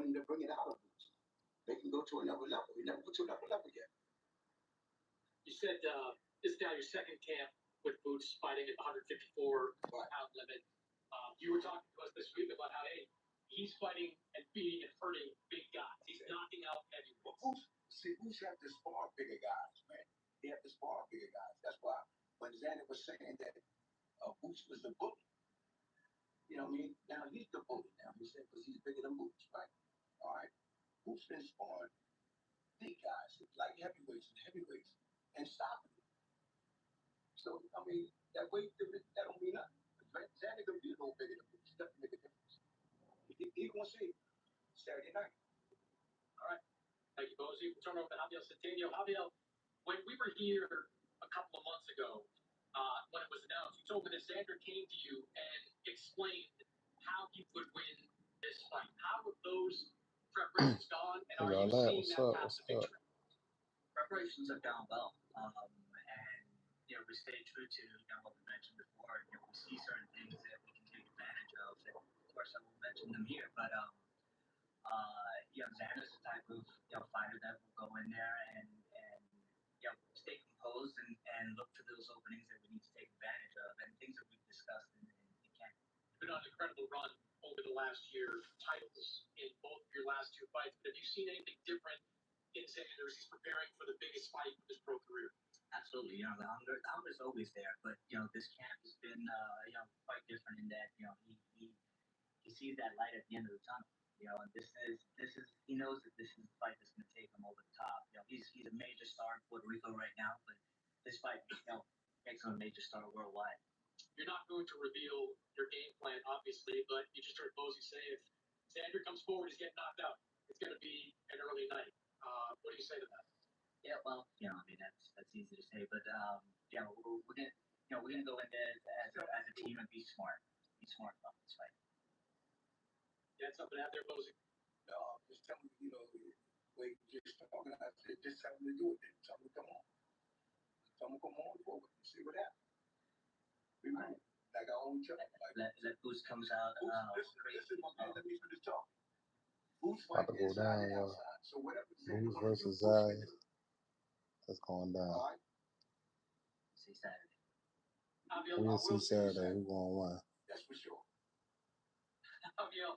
wanting to bring it out of Boots. They can go to another level. We never go to another level yet. You said this is now your second camp with Boots fighting at the 154-pound limit. You were talking to us this week about how, hey, he's fighting and beating and hurting big guys. He's knocking out heavyweights. Boots have to spar bigger guys, man. They have to spar bigger guys. That's why when Xander was saying that Boots was the bully, you know what I mean? Now he's the bully now. He said because he's bigger than Boots, right? All right. Boots been sparring big guys, like heavyweights, and stopping them. So, I mean, that weight difference, that don't mean nothing. Xander gonna be a little bigger than Boots. That doesn't make a difference. He gonna see it Saturday night. All right. Thank you, Bozy. We'll turn over to Javier Centeno. Javier, when we were here a couple of months ago, when it was announced, you told me that Xander came to you and explained how he would win this fight. How have those preparations gone, and are you seeing that path to victory? Preparations have gone well, and we stay true to what we mentioned before. We see certain things that we can take advantage of, and of course I won't mention them here. But Xander's the type of fighter that will go in there and stay composed and look for those openings that we need to take advantage of, and things that we've discussed in camp. You've been on an incredible run over the last year, titles in both of your last two fights. But have you seen anything different in Xander as he's preparing for the biggest fight of his pro career? Absolutely. The hunger's always there, but this camp has been quite different in that he sees that light at the end of the tunnel. And this is he knows that this is the fight that's going to take him over the top. He's a major star in Puerto Rico right now, but this fight makes him a major star worldwide. You're not going to reveal your game plan, obviously, but you just heard Bozy say if Xander comes forward, he's getting knocked out. It's going to be an early night. What do you say to that? Yeah, well, that's easy to say, but we're gonna go in there as a team and be smart about this fight. You had something out there, Bozy? No, just tell me, wait, just talking. I said, just tell me to do it. Then tell me to come on. Tell me to come on forward and see what happens. We might like our own job. Let Boots comes out. Listen, my man. Let me finish talking. Boots About to go down, yo. So whatever. Boots versus Zayas. That's going down. All right. See Saturday. We'll see Saturday. Who's gonna win? That's for sure. Javier,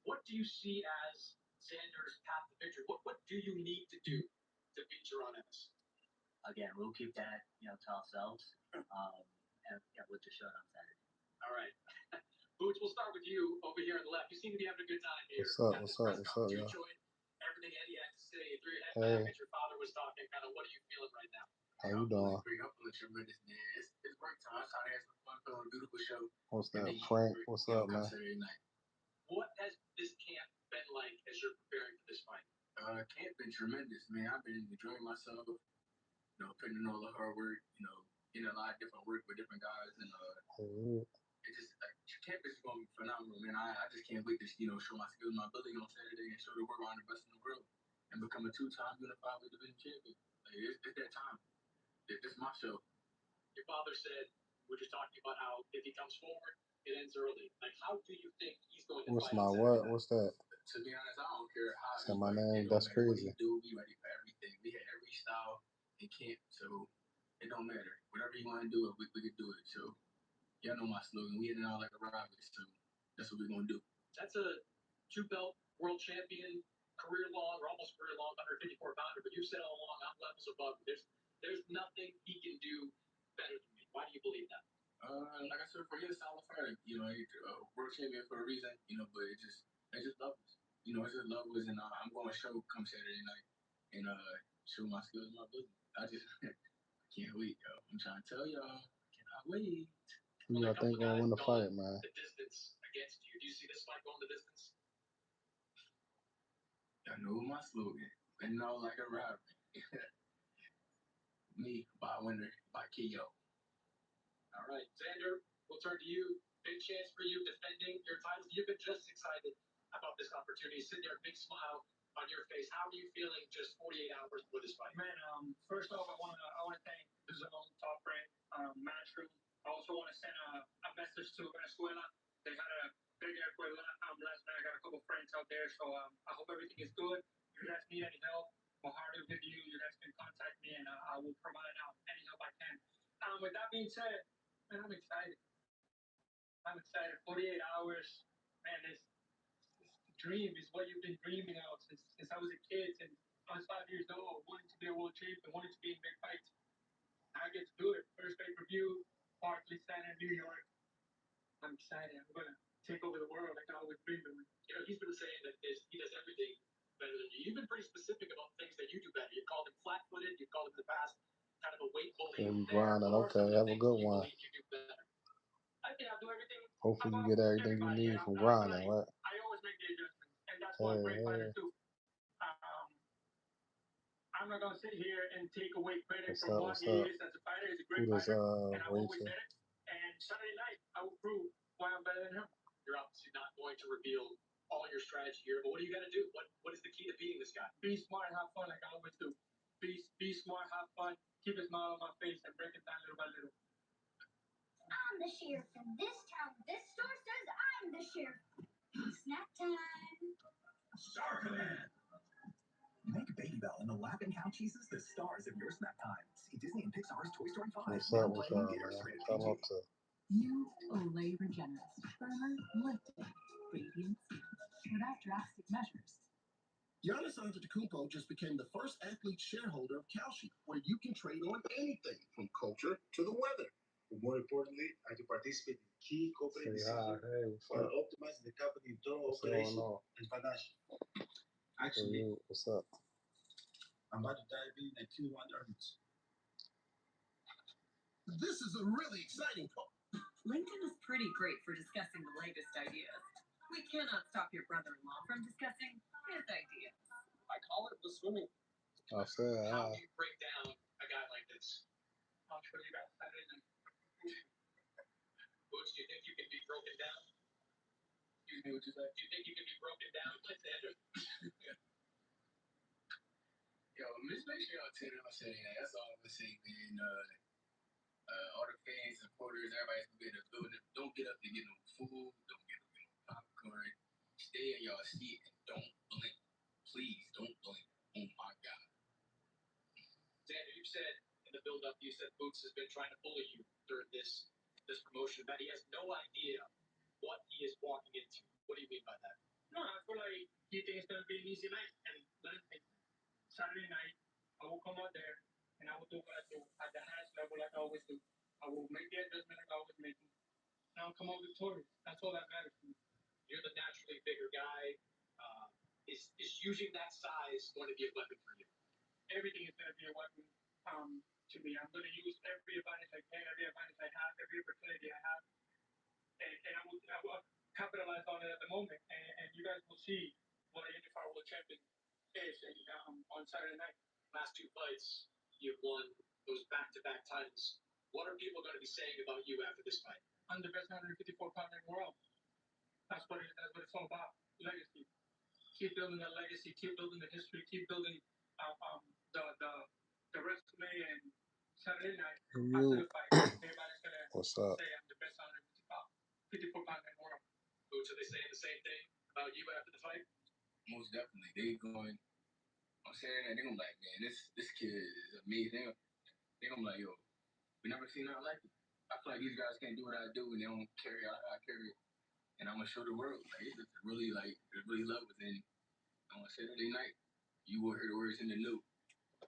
what do you see as Xander's path to victory? What do you need to do to beat Geronimo? Again, we'll keep that to ourselves, and we'll just show it on Saturday. All right. Boots, we'll start with you over here on the left. You seem to be having a good time here. What's up, you y'all? enjoyed everything Eddie had to say. Through your head back as your father was talking, kind of what are you feeling right now? How you doing? I'm feeling tremendous, man. It's work time. I'm trying to have some fun, feeling a beautiful show. What's that, Frank? What's up, man? What has this camp been like as you're preparing for this fight? Camp been tremendous, man. I've been enjoying myself, putting in all the hard work, getting a lot of different work with different guys, and it just camp is going to be phenomenal, man. I just can't wait to show my skills, my ability on Saturday, and show the world around the best in the world, and become a two-time unified division champion. Like, it's that time. This is my show. Your father said we're just talking about how if he comes forward, it ends early. Like, how do you think he's going to What's fight? my what? What's that? To be honest, I don't care how. Say my name. Datskrazy. We ready for everything. We had every style in camp, so it don't matter. Whatever you want to do, we can do it. So y'all know my slogan. We in it all like a robber. So that's what we're gonna do. That's a 2-belt world champion, career-long or almost career-long 154-pounder. But you said all along, I'm levels above. There's nothing he can do better than me. Why do you believe that? Like I said, for you, solid fighter. He's world champion for a reason. But it's just levels. It's just levels, and I'm going to show come Saturday night and show my skills, my business. I just can't wait, yo. I'm trying to tell y'all, cannot wait. Who y'all think gonna win the fight, man? The distance against you. Do you see this fight going the distance? I know my slogan. And like a robber. Me, by winner, by KO. All right, Xander, we'll turn to you. Big chance for you defending your titles. You've been just excited about this opportunity. Sitting there, a big smile on your face. How are you feeling just 48 hours before this fight? Man, first off, I want to thank the Zone Top Rank Matchroom. I also want to send a message to Venezuela. They had a big earthquake last night. I got a couple friends out there. So I hope everything is good. If you guys need any help, my heart is with you. You guys can contact me, and I will provide any help I can. With that being said, man, I'm excited. 48 hours, man, it's the dream. Is what you've been dreaming of since I was a kid. Since I was 5 years old, wanting to be a world champion, wanting to be in big fights. I get to do it. First pay-per-view, Barclays Center, New York. I'm excited. I'm gonna take over the world like I always dreamed of. You know, he's been saying that he does everything better than you. You've been pretty specific about things that you do better. You've called him flat-footed. You've called him in the past kind of a weight bully. You grinding. Okay, have a good one. You do better. I think I'll do everything. Hopefully you get everything you need from grinding, right? I always make the adjustments, and that's what a great fighter do. I'm not gonna sit here and take away credit from what he is as a fighter. He's a great fighter, and I've always said it. And Saturday night, I will prove why I'm better than him. You're obviously not going to reveal all your strategy here, but what are you gonna do? What is the key to beating this guy? Be smart and have fun, like I always do. Be smart, have fun, keep a smile on my face, and break it down little by little. I'm the sheriff in this town. This store says I'm the sheriff. Snack time. Star Command. Make Baby Bell and the Laughing Cow Cheeses the stars of your snack time. See Disney and Pixar's Toy Story 5. What's up with y'all, man? Come up to. You Olay Regenerous, firmer, lifted, radiant skin without drastic measures. Giannis Antetokounmpo just became the first athlete shareholder of Kalshi, where you can trade on anything from culture to the weather. But more importantly, I can participate in key corporate decisions while optimizing the company's total operation and financial. Actually, what's up? I'm about to dive in at Q1 earnings. This is a really exciting part. LinkedIn is pretty great for discussing the latest ideas. We cannot stop your brother-in-law from discussing his ideas. I call it the swimming. I said, how do you break down a guy like this? I'll show you guys Saturday night. Boots, do you think you can be broken down? Excuse me, what you said? Do you think you can be broken down, Alexander? Yo, just make sure y'all tune in on Saturday night. That's all I'm gonna say, man. All the fans, supporters, everybody's gonna be in the building. Don't get up to get no food. Don't get up to get no popcorn. Stay in y'all seat and don't blink. Please don't blink. Oh my God. Xander, you said in the build-up, you said Boots has been trying to bully you during this promotion, that he has no idea what he is walking into. What do you mean by that? No, I feel like he thinks it's gonna be an easy night, and Saturday night, I will come out there and I will do what I do at the highest level, like I always do. I will make the adjustment like I always make them. And I'll come out victorious. That's all that matters to me. You're the naturally bigger guy. Is using that size going to be a weapon for you? Everything is going to be a weapon to me. I'm going to use every advantage I can, every advantage I have, every opportunity I have. And I will capitalize on it at the moment. And you guys will see what a unified world champion is on Saturday night. Last two fights, you've won those back-to-back titles. What are people going to be saying about you after this fight? I'm the best 154-pounder in the world. That's what it's all about. Legacy. Keep building that legacy. Keep building the history. Keep building the resume. And Saturday night after the fight, everybody's gonna say I'm the best 154-pounder in the world. Boots, are they saying the same thing about you after the fight? Most definitely. They going. I'm saying that they're gonna be like, man, this kid is amazing. They're gonna be like, yo, we never seen nothing like it. I feel like these guys can't do what I do, and they don't carry out how I carry it. And I'm gonna show the world, like it's really love within. On Saturday night, you will hear the words in the new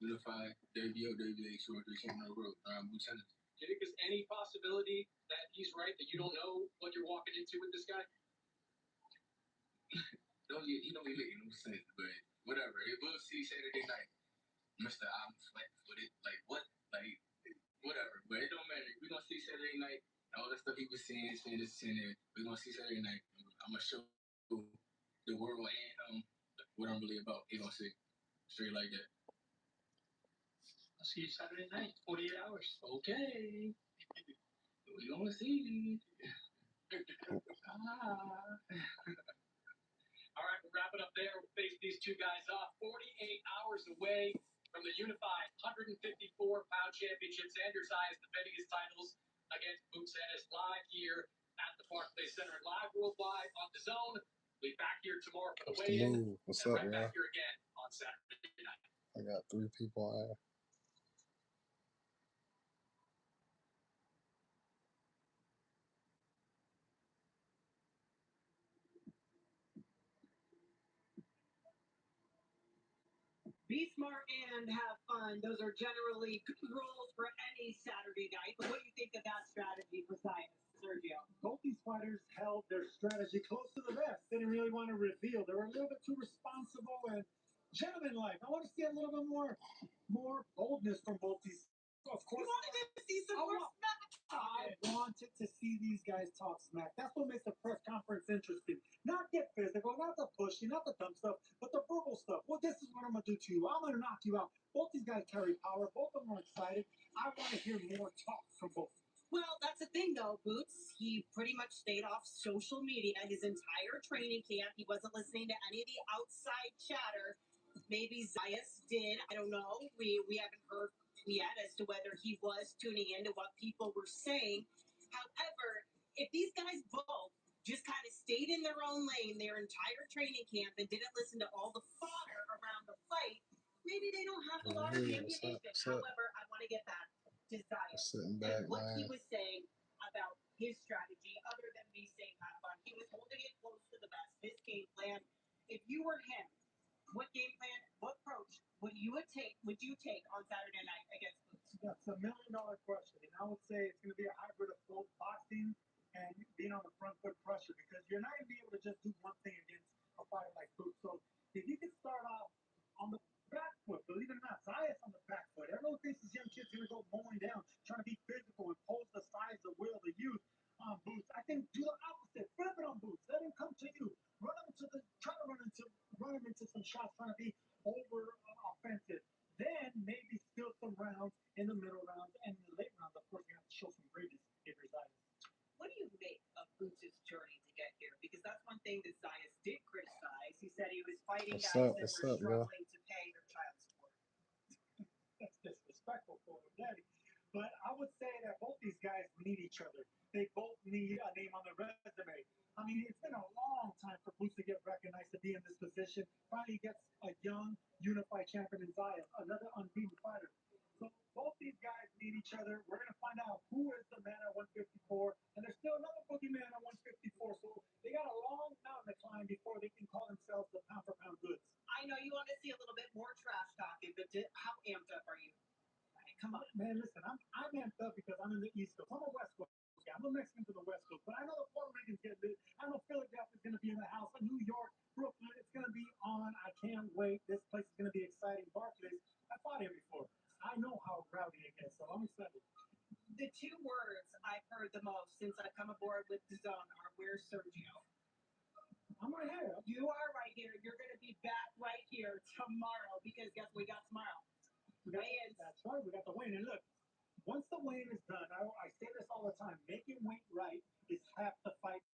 unified WBA Short Champion of the World, Lieutenant. Do you think there's any possibility that he's right, that you don't know what you're walking into with this guy? He don't be making no sense, but whatever. We'll see Saturday night. Mr. I'm flat-footed. Like, what? Like, whatever. But it don't matter. We're going to see Saturday night. All the stuff he was saying this, saying that. We're going to see Saturday night. I'm going to show the world and what I'm really about. They're going to see. Straight like that. I'll see you Saturday night, 48 hours. Okay. We're going to see. All right, we'll wrap it up there. We'll face these two guys off 48 hours away from the unified 154-pound championship. Zayas defending his titles against Boots Ennis live here at the Barclays Center, live worldwide on the Zone. We'll be back here tomorrow for the What's the weigh-in, move? What's and up, right y'all? back here again on Saturday night. I got 3 people on air. Be smart and have fun. Those are generally good rules for any Saturday night. But what do you think of that strategy for Zayas, Sergio? Both these fighters held their strategy close to the vest. They didn't really want to reveal. They were a little bit too responsible and gentlemanlike. I want to see a little bit more boldness from both these. Of course, You wanted to see some more smack I talking. wanted to see these guys talk smack. That's what makes the press conference interesting. Not get physical, not the pushy, not the dumb stuff, but the verbal stuff. Well, this is what I'm going to do to you. I'm going to knock you out. Both these guys carry power. Both of them are excited. I want to hear more talk from both. Well, that's the thing, though, Boots. He pretty much stayed off social media his entire training camp. He wasn't listening to any of the outside chatter. Maybe Zayas did. I don't know. We haven't heard yet as to whether he was tuning into what people were saying. However, if these guys both just kind of stayed in their own lane their entire training camp and didn't listen to all the fodder around the fight, maybe they don't have a lot of Hey, what's ammunition. up? What's up? However, I want to get back to Zayas Sitting and back, what he man. was saying about his strategy, other than me saying have fun. He was holding it close to the vest. His game plan. If you were him, what game plan, what approach would you take on Saturday night against Boots? That's $1 million question. And I would say it's going to be a hybrid of both boxing and being on the front foot pressure because you're not going to be able to just do one thing against a fighter like Boots. So if you can start off on the back foot, believe it or not, Zayas on the back foot. Everyone thinks this young kid's going to go mowing down, trying to be physical and pose the size, the will, the youth on Boots. I think do the opposite. Flip it on Boots. Let him come to you. Try to run him into some shots, trying to be over offensive. Then maybe steal some rounds in the middle rounds and in the late rounds. Of course, you have to show some greatness if you're Zayas. What do you make of Boots' journey to get here? Because that's one thing that Zayas did criticize. He said he was fighting What's guys up? that What's were up, y'all? struggling to pay their child support. That's disrespectful for him, Daddy. But I would say that both these guys need each other. They both need a name on the resume. I mean, it's been a long time for Boots to get recognized to be in this position. Finally gets a young, unified champion in Zayas, another unbeaten fighter. So both these guys need each other. We're going to find out who is the man at 154. And there's still another boogeyman at 154. So they got a long mountain to climb before they can call themselves the pound-for-pound goods. I know you want to see a little bit more trash talking, but how amped up are you? Come on. Man, listen, I'm amped up because I'm in the East Coast. I'm a West Coast guy. I'm a Mexican to the West Coast. But I know the Puerto Ricans get this. I know Philadelphia's going to be in the house. New York, Brooklyn, it's going to be on. I can't wait. This place is going to be exciting. Barclays, I fought here before. I know how rowdy it gets, so I'm excited. The two words I've heard the most since I've come aboard with the zone are "Where's Sergio?" I'm right here. You are right here. You're going to be back right here tomorrow because guess what we got tomorrow? Weigh-ins. That's right. We got the weigh-in. And look, once the weigh-in is done, I say this all the time, making weight right is half the fight.